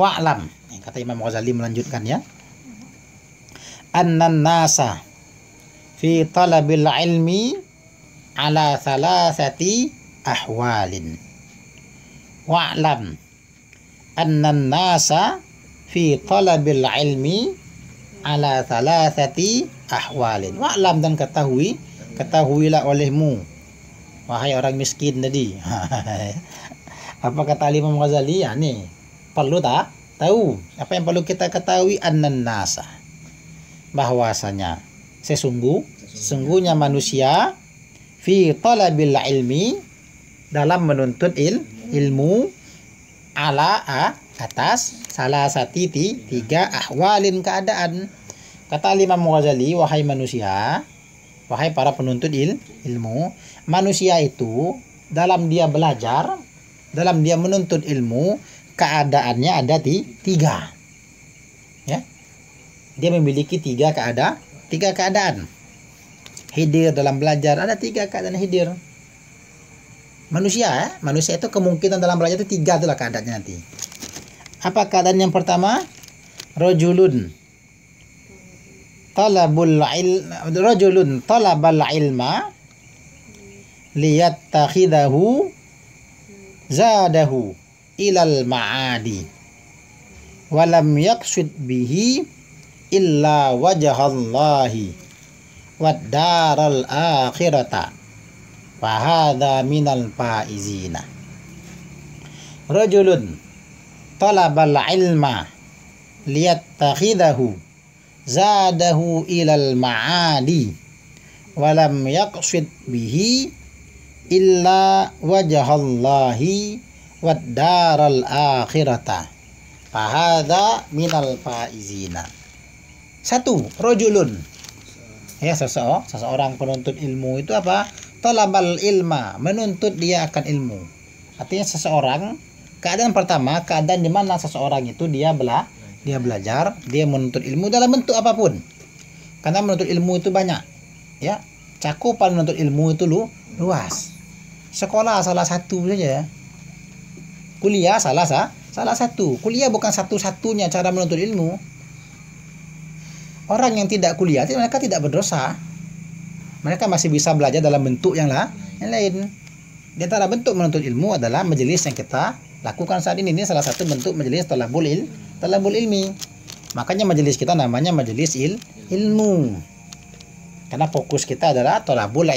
Wa'lam, kata Imam Ghazali melanjutkan ya. Annan nasa fi talabil ilmi ala thalathati ahwalin. Wa'lam annan nasa fi talabil ilmi ala thalathati ahwalin. Wa'lam, dan ketahuilah olehmu, wahai orang miskin tadi. Apa kata Imam Ghazali? Ya, nih perlu tahu. Apa yang perlu kita ketahui? Annan nasa, bahwasanya sesungguhnya manusia fi talabil ilmi, dalam menuntut ilmu, ala atas salah satu tiga ahwalin, keadaan. Kata Imam Ghazali, wahai manusia, wahai para penuntut ilmu, manusia itu dalam dia belajar, dalam dia menuntut ilmu, keadaannya ada tiga. Ya, dia memiliki tiga keadaan. Hidir dalam belajar, ada tiga keadaan hidir. Manusia itu kemungkinan dalam belajar itu tiga, itulah keadaannya nanti. Apa keadaan yang pertama? Rajulun talabal ilma liyattakhidahu zadahu ilal ma'adi walam yaqsid bihi illa wajhallahi wad daral akhirata fa hadza minal faizina. Rajulun talabal ilma liyattakhidahu zadahu ilal ma'adi walam yaqsid bihi illa wajhallahi wad daral akhirata fa hadza minal faizina. Satu, rajulun, ya, seseorang penuntut ilmu itu apa? Talabal ilma, menuntut dia akan ilmu. Artinya seseorang, keadaan pertama, keadaan di mana seseorang itu dia belajar, dia menuntut ilmu dalam bentuk apapun. Karena menuntut ilmu itu banyak, ya. Cakupan menuntut ilmu itu luas. Sekolah salah satu saja. Kuliah salah satu. Kuliah bukan satu-satunya cara menuntut ilmu. Orang yang tidak kuliah, mereka tidak berdosa. Mereka masih bisa belajar dalam bentuk yang lain. Di antara bentuk menuntut ilmu adalah majelis yang kita lakukan saat ini. Ini salah satu bentuk majelis talabul ilmi. Makanya majelis kita namanya majelis ilmu. Karena fokus kita adalah talabul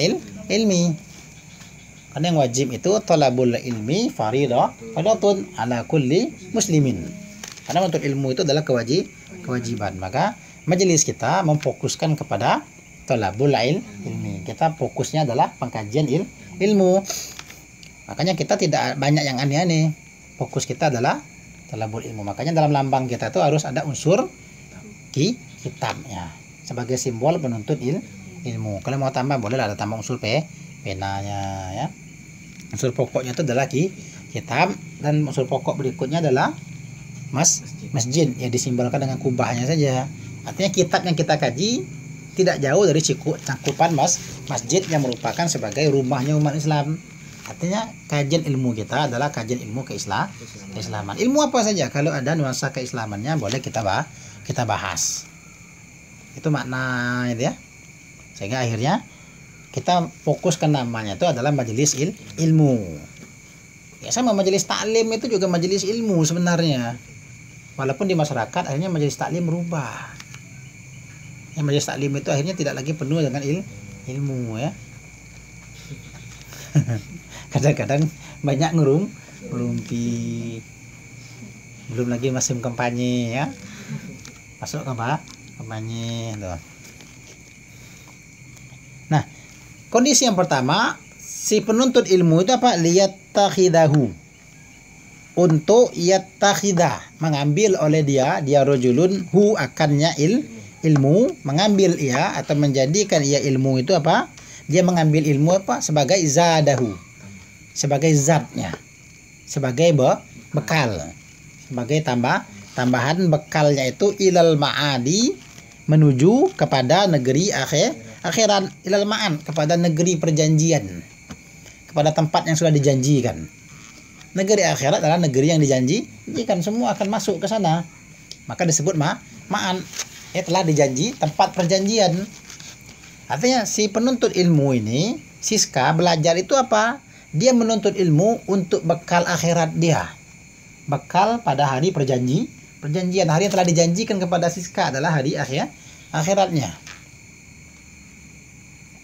ilmi. Karena yang wajib itu talabul ilmi faridatun ala kulli muslimin. Karena menuntut ilmu itu adalah kewajiban. Maka majelis kita memfokuskan kepada talabul ilmi. Kita fokusnya adalah pengkajian ilmu. Makanya kita tidak banyak yang aneh-aneh. Fokus kita adalah talabul ilmu. Makanya dalam lambang kita itu harus ada unsur kitabnya sebagai simbol penuntut ilmu. Kalau mau tambah boleh ada tambah unsur penanya, ya. Unsur pokoknya itu adalah kitab, dan unsur pokok berikutnya adalah masjid, ya, disimbolkan dengan kubahnya saja. Artinya kitab yang kita kaji tidak jauh dari cakupan masjid yang merupakan sebagai rumahnya umat Islam. Artinya kajian ilmu kita adalah kajian ilmu keislaman. Ilmu apa saja, kalau ada nuansa keislamannya boleh kita bahas. Itu makna itu, ya. Sehingga akhirnya kita fokuskan namanya itu adalah majelis ilmu. Ya, sama majelis taklim itu juga majelis ilmu sebenarnya. Walaupun di masyarakat akhirnya majelis taklim berubah. Yang majelis taklim itu akhirnya tidak lagi penuh dengan ilmu, ya. Kadang-kadang banyak ngerumpi. Belum lagi musim kampanye, ya. Masuk kampanye loh. Nah, kondisi yang pertama, si penuntut ilmu itu apa? Liyattakhidahu, untuk yattakhidah, mengambil oleh dia rajulun hu, akannya ilmu, mengambil ia atau menjadikan ia ilmu itu apa? Dia mengambil ilmu apa? Sebagai zadahu, sebagai zatnya, sebagai bekal, sebagai tambahan bekalnya itu ilal ma'adi, menuju kepada negeri akhirat, ilal ma'an, kepada negeri perjanjian, kepada tempat yang sudah dijanjikan. Negeri akhirat adalah negeri yang dijanjikan, semua akan masuk ke sana. Maka disebut ma'an. Telah dijanji tempat perjanjian. Artinya si penuntut ilmu ini, Siska belajar itu apa? Dia menuntut ilmu untuk bekal akhirat dia. Bekal pada hari perjanjian. Hari yang telah dijanjikan kepada Siska adalah hari akhiratnya.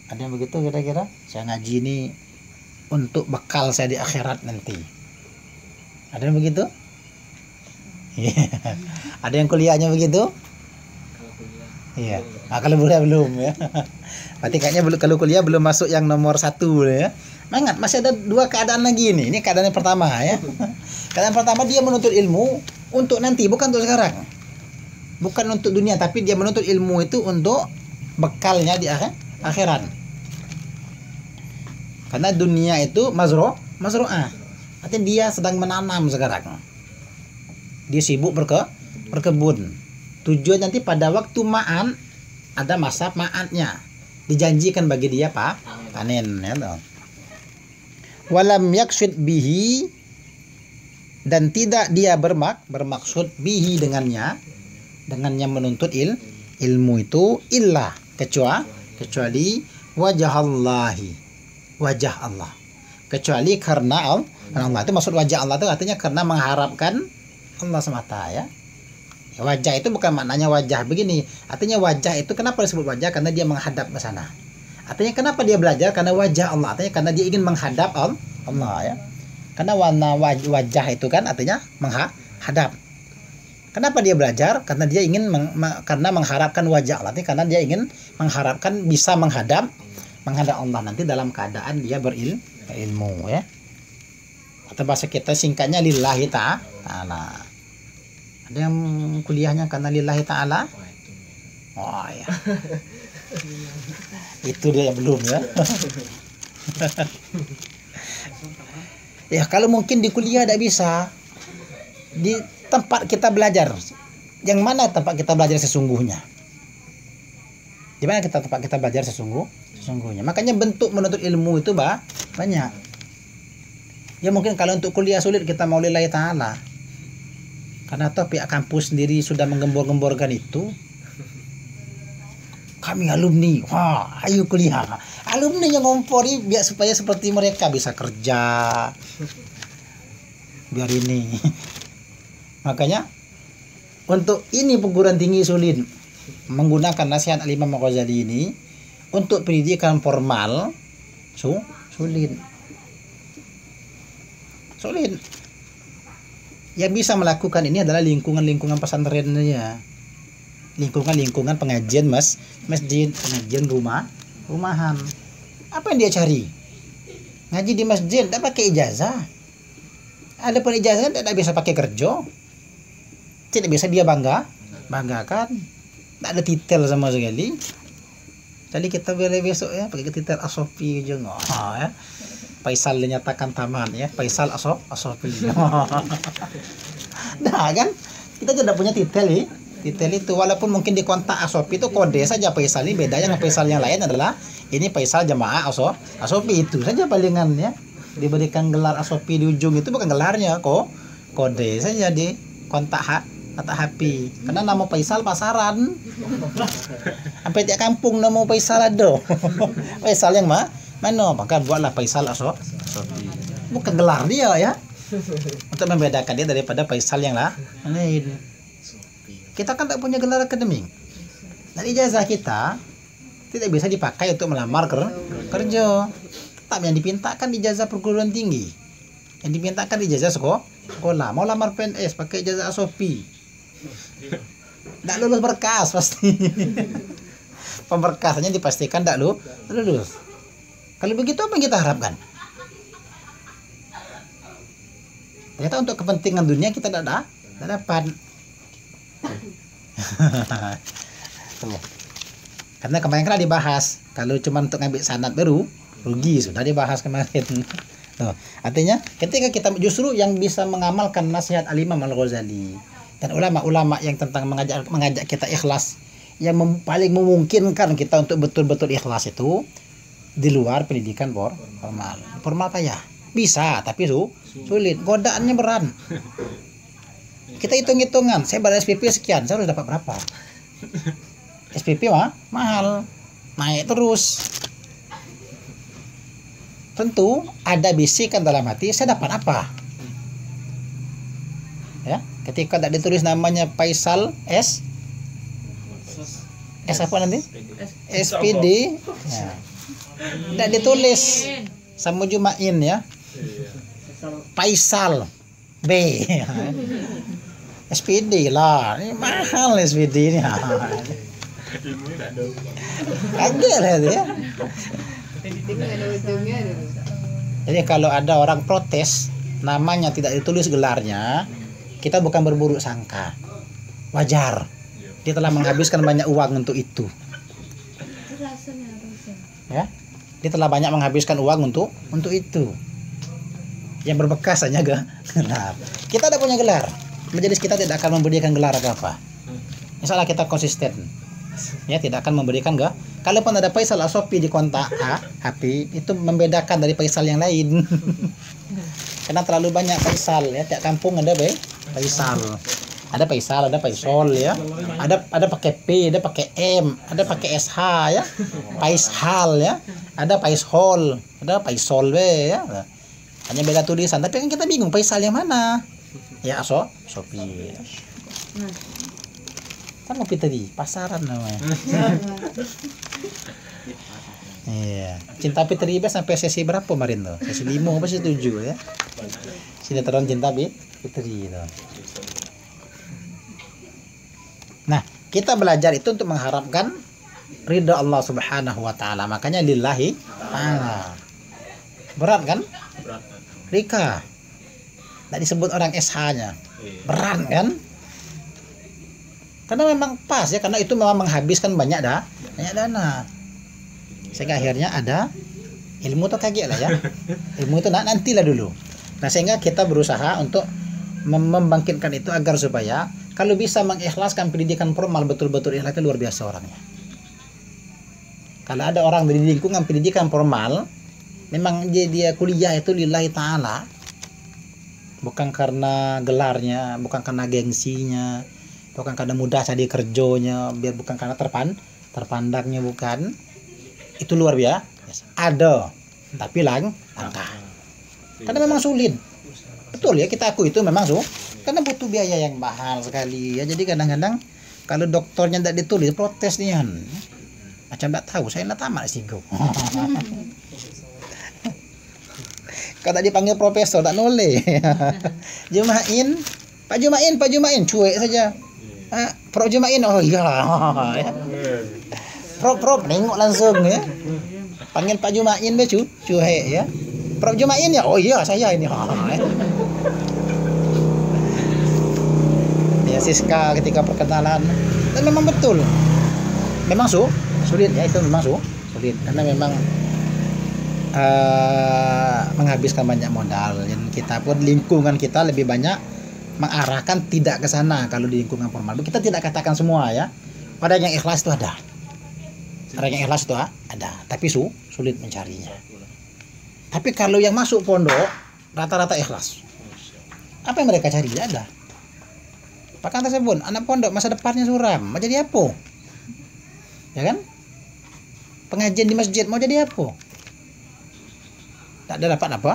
Ada yang begitu kira-kira? Saya ngaji ini untuk bekal saya di akhirat nanti. Ada yang begitu? Ada yang kuliahnya begitu? Iya. Kalau kuliah belum ya. Berarti kayaknya kalau kuliah belum masuk yang nomor 1 ya. Ingat, masih ada 2 keadaan lagi nih. Ini keadaan yang pertama ya. Keadaan pertama dia menuntut ilmu untuk nanti, bukan untuk sekarang. Bukan untuk dunia, tapi dia menuntut ilmu itu untuk bekalnya di akhirat. Karena dunia itu mazru'ah. Artinya dia sedang menanam sekarang. Dia sibuk berkebun. Tujuan nanti pada waktu ma'an ada masa ma'annya. Dijanjikan bagi dia panen ya. Walam yaksud bihi, dan tidak dia bermaksud bihi dengannya menuntut ilmu itu illa kecuali wajah Allah, kecuali karena Allah. Itu maksud wajah Allah itu artinya karena mengharapkan Allah semata ya. Wajah itu bukan maknanya wajah begini. Artinya wajah itu kenapa disebut wajah? Karena dia menghadap ke sana. Artinya kenapa dia belajar? Karena wajah Allah. Artinya karena dia ingin menghadap Allah ya. Karena warna wajah itu kan artinya menghadap. Kenapa dia belajar? Karena dia ingin karena mengharapkan wajah Allah. Artinya karena dia ingin mengharapkan bisa menghadap Allah nanti dalam keadaan dia berilmu ya. Atau bahasa kita singkatnya lillahi ta'ala. Ada yang kuliahnya karena lillahi ta'ala? Oh ya. Itu dia yang belum ya. Ya kalau mungkin di kuliah tidak bisa. Di tempat kita belajar. Yang mana tempat kita belajar sesungguhnya? Di mana tempat kita belajar sesungguhnya? Makanya bentuk menuntut ilmu itu banyak. Ya mungkin kalau untuk kuliah sulit kita mau lillahi ta'ala. Karena toh pihak kampus sendiri sudah menggembor-gemborkan itu. Kami alumni, wah ayo kuliah. Alumni yang ngompori biar supaya seperti mereka bisa kerja. Biar ini. Makanya untuk ini perguruan tinggi sulit menggunakan nasihat Al-Imam Al-Ghazali ini untuk pendidikan formal sulit. Yang bisa melakukan ini adalah lingkungan pesantrennya, lingkungan pengajian masjid, pengajian rumahan. Apa yang dia cari? Ngaji di masjid tidak pakai ijazah. Ada pun ijazah tidak bisa pakai kerja, tidak bisa dia banggakan, tidak ada titel sama sekali. Jadi kita boleh besok ya pakai titel asofi aja ya. Faisal dinyatakan taman ya, Faisal asofi. Nah kan kita tidak punya titel itu, walaupun mungkin di kontak asofi itu kode saja Faisal, ini bedanya dengan Faisal yang lain adalah ini Faisal jamaah asofi itu saja palingan ya. Diberikan gelar asofi di ujung itu bukan gelarnya kok, kode saja di kontak HP. Karena nama Faisal pasaran. Sampai tiap kampung nama Faisal ada. Faisal yang mana? Maka buatlah Faisal asofi. Bukan gelar dia ya. Untuk membedakan dia daripada Faisal yang lain. Kita kan tak punya gelar akademik. Dan ijazah kita tidak bisa dipakai untuk melamar kerja. Tak yang dipintakan ijazah perguruan tinggi. Yang dipintakan ijazah sekolah. Mau lamar PNS pakai ijazah asofi. Tak lulus berkas pasti. Pemberkasannya dipastikan tak lulus. Kalau begitu apa yang kita harapkan? Ternyata untuk kepentingan dunia kita tidak dapat. Karena kemarin kan dibahas, kalau cuma untuk ngambil sanad baru rugi, sudah dibahas kemarin. Artinya ketika kita justru yang bisa mengamalkan nasihat Al-Imam Al-Ghazali dan ulama-ulama yang tentang mengajak kita ikhlas, yang paling memungkinkan kita untuk betul-betul ikhlas itu di luar pendidikan formal. Formal payah. Bisa, tapi sulit. Godaannya berat. Kita hitung-hitungan, saya bayar SPP sekian, saya harus dapat berapa? SPP mahal, naik terus. Tentu ada bisikan dalam hati, saya dapat apa? Ya, ketika tidak ditulis namanya Faisal S apa nanti? SPD. Ya. Tidak ditulis sama Jumain ya. Faisal B. SPD lah, ini mahal SPD ini. Kaget lah ya. Jadi kalau ada orang protes, namanya tidak ditulis gelarnya, kita bukan berburuk sangka. Wajar. Dia telah menghabiskan banyak uang untuk itu. Ya, dia telah banyak menghabiskan uang untuk itu. Yang berbekas hanya gelar. Kita tidak punya gelar. Majelis kita tidak akan memberikan gelar apa. Insyaallah kita konsisten. Ya, tidak akan memberikan kalaupun ada Faisal Asofi di kontak HP, itu membedakan dari Faisal yang lain. Karena terlalu banyak Faisal ya, tiap kampung ada Faisal. Ada Faisal, ada Faisal ya. Ada pakai P, ada pakai M, ada pakai SH ya. Faisal ya. Ada Faisal, ada Faisal ya. Hanya beda tulisan, tapi kan kita bingung Faisal yang mana? Ya, Sopi. Kan ngopi tadi, pasaran namanya. Iya. Cinta Fitri sampai sesi berapa kemarin tuh? Sesi 5 apa sesi 7 ya? Sinetron Cinta Fitri itu. Nah, kita belajar itu untuk mengharapkan ridha Allah Subhanahu wa taala. Makanya lillahi ta'ala. Berat kan? Berat. Rika. Tidak disebut orang SH-nya. Berat kan? Karena memang pas ya, karena itu memang menghabiskan banyak dana. Sehingga akhirnya ada ilmu tuh kaget lah ya. Ilmu itu nantilah dulu. Nah, sehingga kita berusaha untuk membangkitkan itu agar supaya kalau bisa mengikhlaskan pendidikan formal, betul-betul ikhlas, itu luar biasa orangnya. Kalau ada orang dari lingkungan pendidikan formal, memang dia kuliah itu lillahi ta'ala, bukan karena gelarnya, bukan karena gengsinya, bukan karena mudah cari kerjonya, biar bukan karena terpandangnya, bukan. Itu luar biasa. Ada, tapi langka. Karena memang sulit. Betul ya, kita aku itu memang karena butuh biaya yang mahal sekali ya. Jadi kadang-kadang kalau dokternya tidak ditulis, protes nih kan. Macam tidak tahu, saya tidak tamat sih go. Kalau dipanggil profesor tak noleh. Jumain, Pak Jumain, cuek saja. Prof Jumain, oh iya. Prof nengok langsung ya. Panggil Pak Jumain be cuek ya. Prof Jumain ya, oh iya saya ini. Ya Siska ketika perkenalan, dan memang betul. Memang sulit ya, itu memang sulit karena memang menghabiskan banyak modal. Dan kita pun lingkungan kita lebih banyak mengarahkan tidak ke sana. Kalau di lingkungan formal kita tidak katakan semua ya. Pada yang ikhlas itu ada. Ada yang ikhlas itu ada, tapi sulit mencarinya. Tapi kalau yang masuk pondok rata-rata ikhlas. Apa yang mereka cari? Tidak ada. Bahkan tersebut anak pondok masa depannya suram, mau jadi apa? Ya kan? Pengajian di masjid mau jadi apa? Tak ada dapat apa?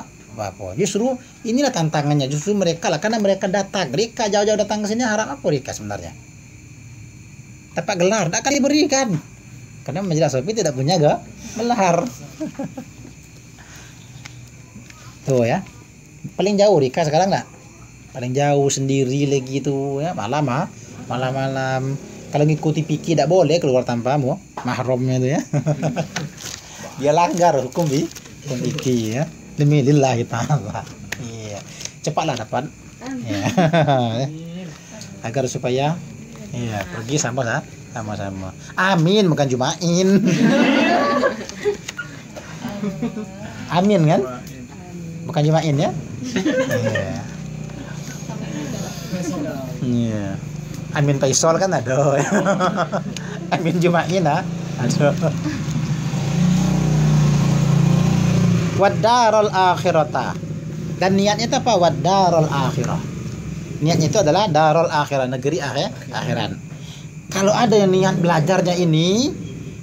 Justru inilah tantangannya. Justru mereka lah, karena mereka datang. Mereka jauh-jauh datang ke sini harap apa mereka sebenarnya? Dapat gelar, tak akan diberikan. Karena Majelis Sofi tidak punya gelar. Tuh ya. Paling jauh Rika sekarang enggak? Paling jauh sendiri lagi tuh ya, malam. Kalau ngikuti fikih tidak boleh keluar tanpa mahramnya itu ya. Dia langgar hukum fikih ya. Demi lillahi ta'ala. Iya. Cepatlah dapat. Ya. Agar supaya pergi sama-sama. Amin, bukan Jumain. Amin kan? Bukan Jumain ya? Iya. Iya. Amin Faisal kan ada. Amin Jumain ada. Wadarul akhirata. Dan niatnya itu apa? Wadarul akhirah. Niatnya itu adalah darul akhirah, negeri akhirat. Kalau ada yang niat belajarnya ini,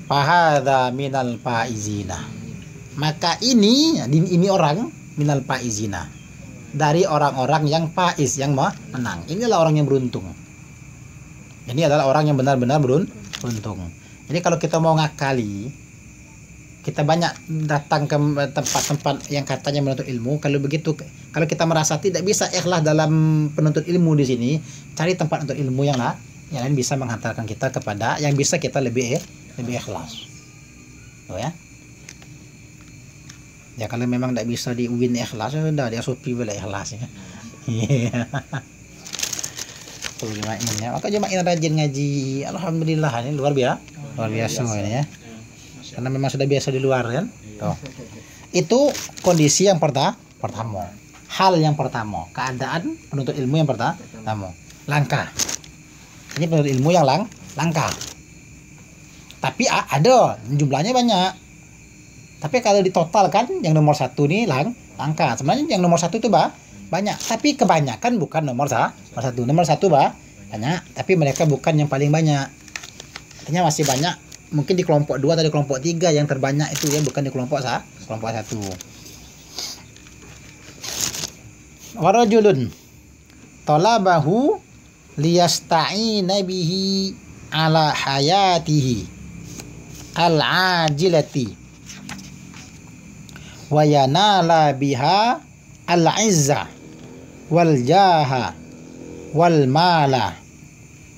fahadza minal faizina. Maka ini orang minal faizina. Dari orang-orang yang faiz, yang menang. Inilah orang yang beruntung. Ini adalah orang yang benar-benar beruntung. Jadi kalau kita mau ngakali, kita banyak datang ke tempat-tempat yang katanya menuntut ilmu. Kalau begitu, kalau kita merasa tidak bisa ikhlas dalam penuntut ilmu di sini, cari tempat untuk ilmu yang lain bisa menghantarkan kita kepada yang bisa kita lebih ikhlas. Oh ya. Ya kalau memang tidak bisa di UIN ikhlas, ya sudah dia supi boleh ikhlas ya. Tuh jemaahnya. Maka jemaah rajin ngaji. Alhamdulillah, ini luar biasa ini ya. Karena memang sudah biasa di luar kan. Tuh. Itu kondisi yang pertama. Hal yang pertama, keadaan penuntut ilmu yang pertama. Langka. Ini penuntut ilmu yang langka. Tapi ada jumlahnya banyak. Tapi kalau ditotalkan yang nomor 1 nih langka. Sebenarnya yang nomor 1 itu banyak. Tapi kebanyakan bukan nomor 1. Nomor 1 banyak. Tapi mereka bukan yang paling banyak. Artinya masih banyak. Mungkin di kelompok 2 atau di kelompok 3 yang terbanyak itu ya, bukan di kelompok 1. Warajulun talabahu liyasta'ina bihi ala hayatihi al-ajilati wa yanala biha al-izza wal jaha wal mala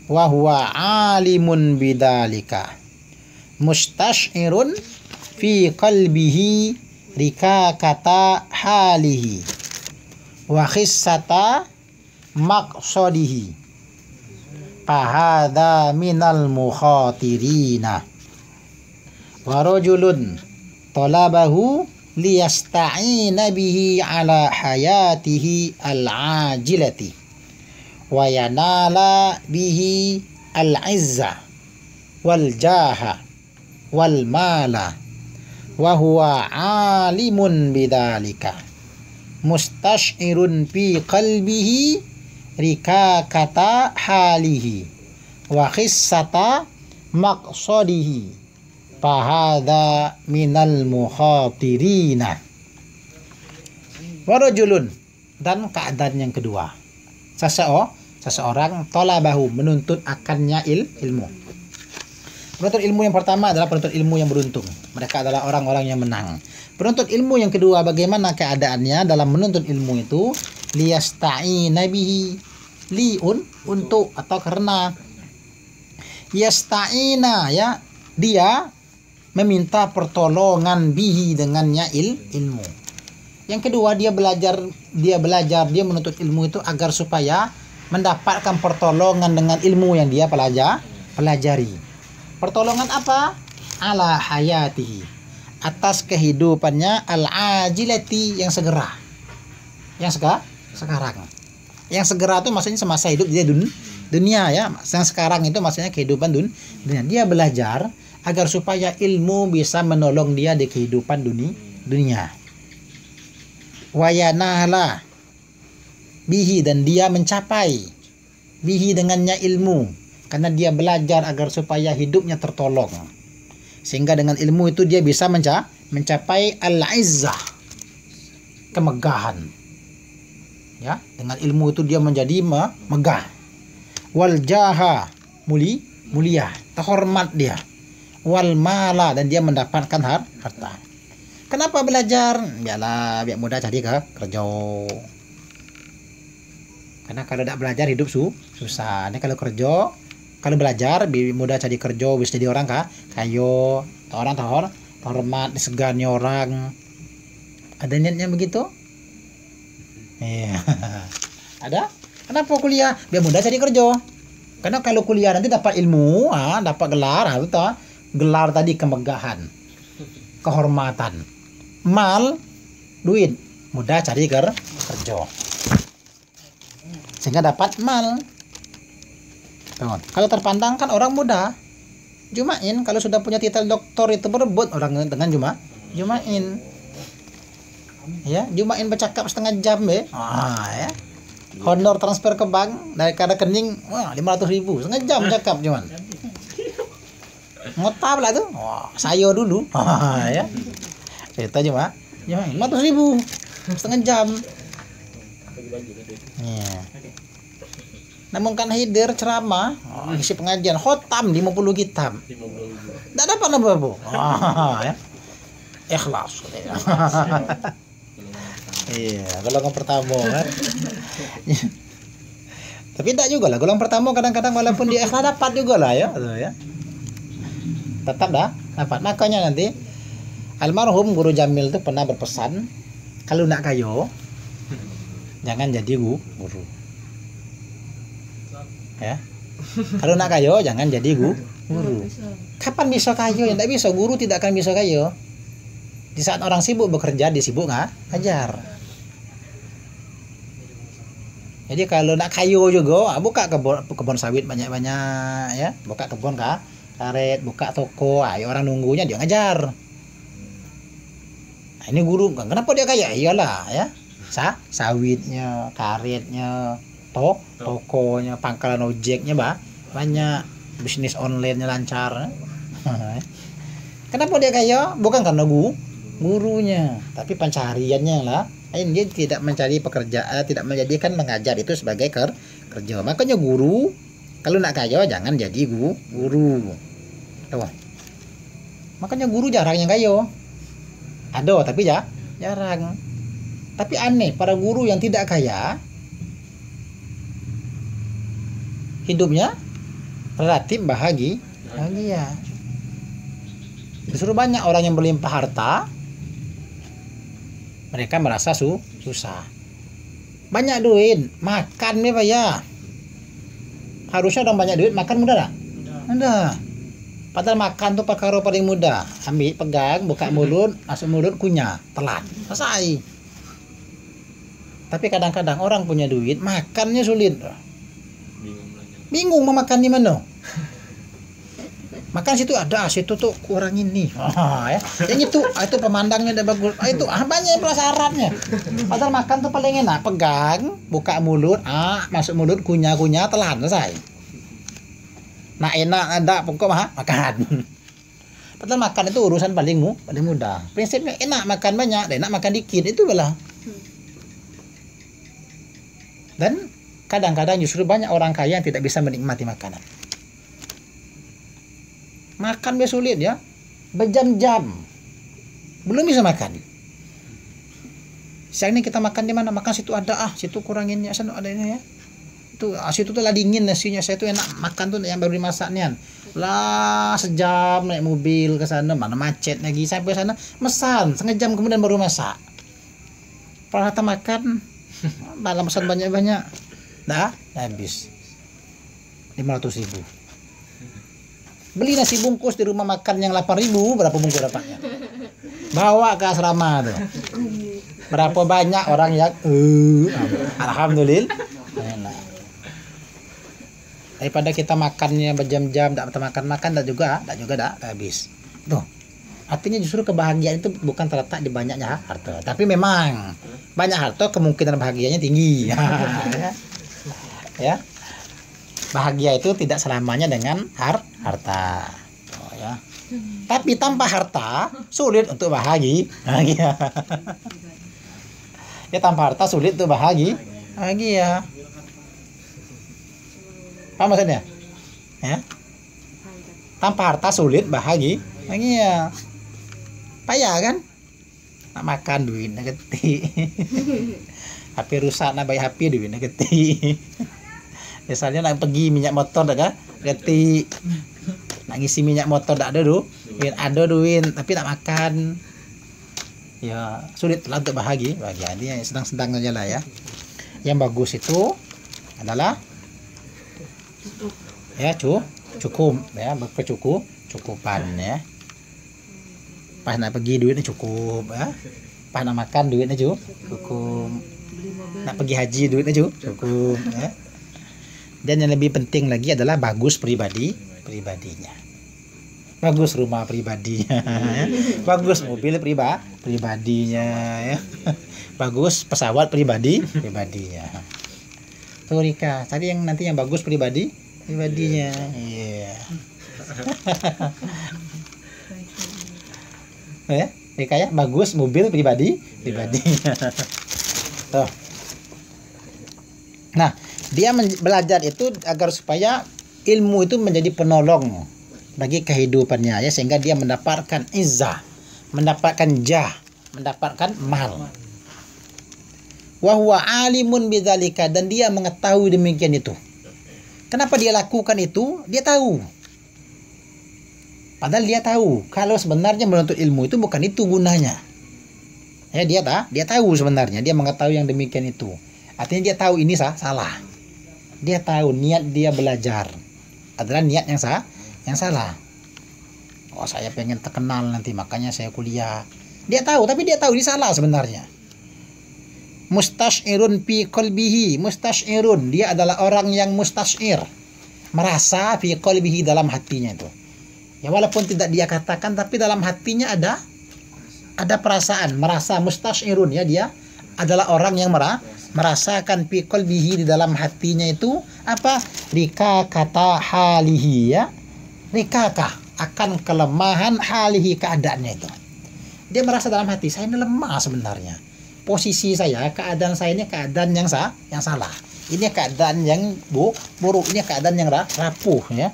wa huwa alimun bidalika mustash'irun fi qalbihi rikakata halihi wa khissata maqsadihi fahadha minal mukhatirina. Wa rajulun talabahu liyasta'ina bihi ala hayatihi al-ajilati wa yanala bihi al-izza wal jaha wal mala wa huwa alimun bidalika mustash'irun fi qalbihi rikakata halihi wa khissata maqsadihi fahadha minal mukhatirina. Warajulun, dan keadaan yang kedua, seseorang talabahu, menuntut akannya ilmu. Penuntut ilmu yang pertama adalah penuntut ilmu yang beruntung. Mereka adalah orang-orang yang menang. Penuntut ilmu yang kedua, bagaimana keadaannya dalam menuntut ilmu itu? Liyasta'ina bihi, untuk atau karena. Yasta'ina, ya, dia meminta pertolongan bihi, dengannya ilmu. Yang kedua, dia menuntut ilmu itu agar supaya mendapatkan pertolongan dengan ilmu yang dia pelajari. Pertolongan apa? Ala hayatihi, atas kehidupannya al-ajilati, yang segera. Yang sekarang. Yang segera itu maksudnya semasa hidup dia dunia ya. Yang sekarang itu maksudnya kehidupan dunia. Dia belajar agar supaya ilmu bisa menolong dia di kehidupan dunia. Wayanala bihi, dan dia mencapai bihi dengannya ilmu. Karena dia belajar agar supaya hidupnya tertolong. Sehingga dengan ilmu itu dia bisa mencapai al-izzah, kemegahan. Ya, dengan ilmu itu dia menjadi megah. Wal jaha, mulia, terhormat dia. Wal mala, dan dia mendapatkan harta. Kenapa belajar? Biar mudah cari kerja. Karena kalau tidak belajar hidup susah. Ini kalau kerja, kalau belajar mudah cari kerja, bisa jadi orang kayo, orang terhormat, disegani orang. Ada niatnya begitu? Iya. Ada? Kenapa kuliah? Biar mudah cari kerja. Karena kalau kuliah nanti dapat ilmu, dapat gelar, gelar tadi kemegahan, kehormatan, mal, duit, mudah cari kerja. Sehingga dapat mal. Kalau terpandang kan orang muda jumain. Kalau sudah punya titel doktor itu berebut orang dengan jumain. Ya, jumain bercakap setengah jam be. Ya. Honor transfer ke bank dari rekening 500.000 setengah jam cakap cuman. Ngotab lah tuh. Saya dulu. Ya. Cerita cuma 500.000 setengah jam. Ya. Namun kan hidir ceramah, isi pengajian khotam 50 kitab. Tidak dapat apa-apa. Ya. Ikhlas. Iya, golongan pertama kan. Tapi tidak juga lah, golongan pertama kadang-kadang walaupun dia ikhlas dapat juga lah ya, ya. Tetap dapat. Makanya nanti almarhum Guru Jamil itu pernah berpesan, kalau nak kayo jangan jadi guru. Ya. Kalau nak kayo jangan jadi guru. Kapan bisa kayo? Yang tidak bisa, guru tidak akan bisa kayo. Di saat orang sibuk bekerja, disibuk ngajar. Jadi kalau nak kayu juga, buka kebun sawit banyak-banyak ya, buka kebun karet, buka toko, orang nunggunya dia ngajar. Nah, ini guru, kenapa dia kaya? Iyalah ya, sawitnya, karetnya, tokonya, pangkalan ojeknya banyak, bisnis online-nya lancar. Kenapa dia kaya? Bukan karena gurunya, tapi pencariannya lah. Dia tidak mencari pekerjaan, tidak menjadikan mengajar itu sebagai kerja. Makanya guru kalau nak kaya jangan jadi guru. Tuh. Makanya guru jarang yang kaya. Ada tapi jarang. Tapi aneh, para guru yang tidak kaya hidupnya relatif bahagia. Justru banyak orang yang berlimpah harta, mereka merasa susah. Banyak duit, makan nih Pak ya. Harusnya orang banyak duit, makan mudah tak? Mudah. Padahal makan tuh perkara paling mudah. Ambil, pegang, buka mulut, masuk mulut, kunyah, telan. Selesai. Tapi kadang-kadang orang punya duit, makannya sulit. Bingung mau makan di mana. Makan situ ada, situ tuh kurang ini. Ya. Yang itu pemandangnya udah bagus. Itu banyak prasyaratnya. Padahal makan tuh paling enak, pegang, buka mulut, masuk mulut, kunyah, telan, selesai. Nah enak ada pokok makan. Padahal makan itu urusan paling mudah. Prinsipnya enak makan banyak, enak makan dikit, itu belah. Dan kadang-kadang justru banyak orang kaya yang tidak bisa menikmati makanan. Makan sulit ya, berjam-jam belum bisa makan. Siang ini kita makan di mana? Makan situ ada, situ kurangin ya, sana ada ini ya. Itu situ tuh lah dingin nasinya, saya tuh enak makan tuh yang baru dimasak nian. Lah sejam naik mobil ke sana, mana macet lagi sampai sana, mesan setengah jam kemudian baru masak. Peralatan makan dalam pesan banyak-banyak, habis 500.000. Beli nasi bungkus di rumah makan yang 8.000, berapa bungkus dapatnya? Bawa ke asrama tuh. Berapa banyak orang yang alhamdulillah. Enak. Daripada kita makannya berjam-jam, tak makan juga habis. Tuh. Artinya justru kebahagiaan itu bukan terletak di banyaknya harta, tapi memang banyak harta kemungkinan bahagianya tinggi. Ya. Bahagia itu tidak selamanya dengan harta. Ya. Tapi tanpa harta sulit untuk bahagia. Ya tanpa harta sulit untuk bahagia. Apa maksudnya? Ya. Tanpa harta sulit bahagia. Payah kan? Nak makan duit nak geti. HP rusak nak bayar HP duit nak geti. Misalnya nak pergi minyak motor dah kan, geti. Nak ngisi minyak motor tak ada duit, tapi nak makan. Ya, sulit lah untuk bahagia. Ini yang sedang-sedang saja lah ya. Yang bagus itu adalah ya cukup ya, berkecukupan ya. Pas nak pergi duitnya cukup ya. Pas nak makan duitnya cukup. Nak pergi haji duitnya cukup ya. Dan yang lebih penting lagi adalah bagus pribadinya. bagus rumah pribadinya, ya. Bagus mobil pribadinya, ya. Bagus pesawat pribadinya. Tuh Rika, tadi yang nanti yang bagus pribadinya, iya. Ya, Rika ya, bagus mobil pribadinya. Tuh. Nah, dia belajar itu agar supaya ilmu itu menjadi penolong bagi kehidupannya, ya, sehingga dia mendapatkan izzah, mendapatkan jah, mendapatkan mal. Wa huwa alimun bidzalika, dan dia mengetahui demikian itu. Kenapa dia lakukan itu? Dia tahu. Padahal dia tahu kalau sebenarnya menuntut ilmu itu bukan itu gunanya. Ya, dia tahu sebenarnya, dia mengetahui yang demikian itu. Artinya dia tahu ini salah. Dia tahu niat dia belajar adalah niat yang salah. Oh, saya pengen terkenal nanti, makanya saya kuliah. Dia tahu, tapi dia tahu ini salah sebenarnya. Mustash'irun fi qalbihi. Mustash'irun, dia adalah orang yang mustash'ir, merasa fi qalbihi, dalam hatinya itu. Ya, walaupun tidak dia katakan, tapi dalam hatinya ada perasaan, merasa. Mustash'irun, ya, dia adalah orang yang merasakan fi qalbihi, di dalam hatinya itu apa? Rika kata halihi, ya. Rikaka, akan kelemahan halihi, keadaannya itu. Dia merasa dalam hati, saya ini lemah sebenarnya. Posisi saya, keadaan saya ini keadaan yang salah. Ini keadaan yang buruk, ini keadaan yang rapuh, ya.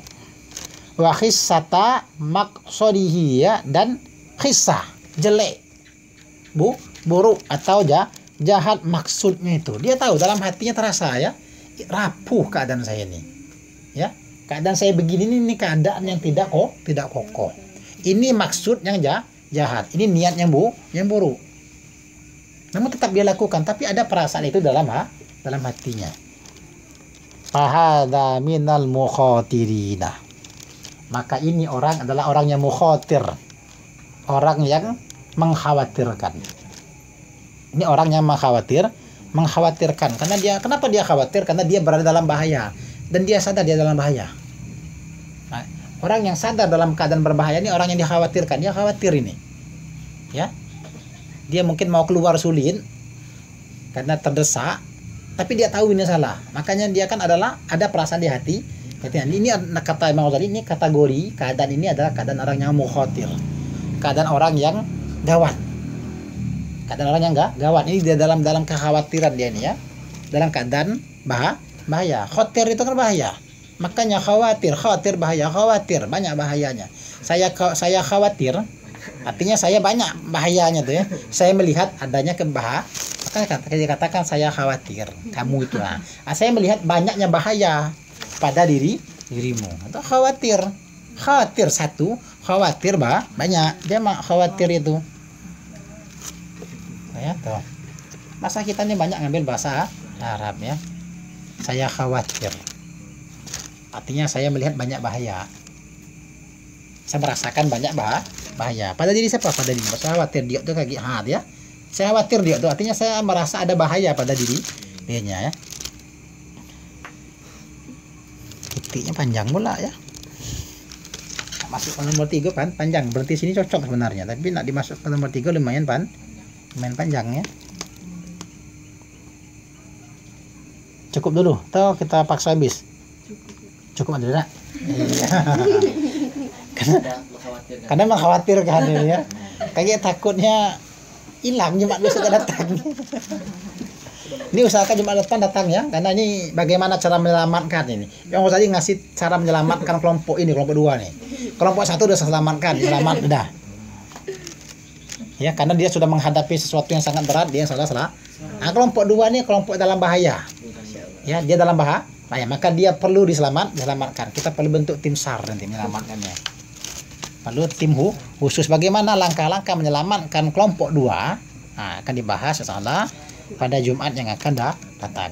Wa khissata maqsadihi, ya, dan khissah, jelek, buruk atau jahat maksudnya itu. Dia tahu dalam hatinya terasa, ya, rapuh keadaan saya ini, ya. Keadaan saya begini ini keadaan yang tidak kokoh. Ini maksud yang jahat. Ini niat yang buruk. Namun tetap dia lakukan, tapi ada perasaan itu dalam hatinya. Fahadha minal mukhatirina. Maka ini adalah orang yang mukhatir. Orang yang mengkhawatirkan. Ini orang yang mengkhawatirkan. Kenapa dia khawatir? Karena dia berada dalam bahaya. Dan dia sadar dia dalam bahaya. Nah, orang yang sadar dalam keadaan berbahaya ini orang yang dikhawatirkan. Dia khawatir ini, ya. Dia mungkin mau keluar sulit karena terdesak, tapi dia tahu ini salah. Makanya dia kan ada perasaan di hati. Ini kata Imam Ghazali, ini kategori keadaan ini adalah keadaan orang yang mukhatir. Keadaan orang yang gawat. Keadaan orang yang gawat. Ini dia dalam kekhawatiran dia ini, ya. Dalam keadaan bahaya. Khawatir itu kan bahaya. Makanya khawatir bahaya, banyak bahayanya. Saya khawatir, artinya saya banyak bahayanya tuh, ya. Saya melihat adanya kebahayaan, maka dikatakan saya khawatir. Kamu itu, saya melihat banyaknya bahaya pada dirimu. Atau khawatir satu, khawatir banyak. Dia khawatir itu. Ya, tuh. Masa kita ini banyak ngambil bahasa Arab, ya. Saya khawatir, artinya saya melihat banyak bahaya. Saya merasakan banyak bahaya. Pada diri siapa? Pada diri. Saya khawatir dia tuh kayak ya. Saya khawatir dia tuh, artinya saya merasa ada bahaya pada dirinya, ya. Titiknya panjang pula, ya. Masuk ke nomor 3 panjang. Berhenti sini cocok sebenarnya, tapi nak dimasuk ke nomor 3 lumayan panjang, ya. Cukup dulu, atau kita paksa habis? Cukup aja, nak. Karena mengkhawatirkan ini, ya. Kayak takutnya hilang Jumat besok datang. Ini usahakan Jumat depan datang, ya, karena ini bagaimana cara menyelamatkan ini. Yang tadi ngasih cara menyelamatkan kelompok 2 nih. Kelompok 1 udah selamat udah. Ya, karena dia sudah menghadapi sesuatu yang sangat berat, dia salah. Nah, kelompok 2 ini kelompok dalam bahaya. Ya, dia dalam bahaya, maka dia perlu diselamatkan. Kita perlu bentuk tim SAR nanti menyelamatkannya. Perlu tim khusus bagaimana langkah-langkah menyelamatkan kelompok 2. Nah, akan dibahas insyaallah pada Jumat yang akan datang.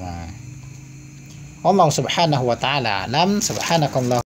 Allah Subhanahu wa taala alam. Subhanakallah.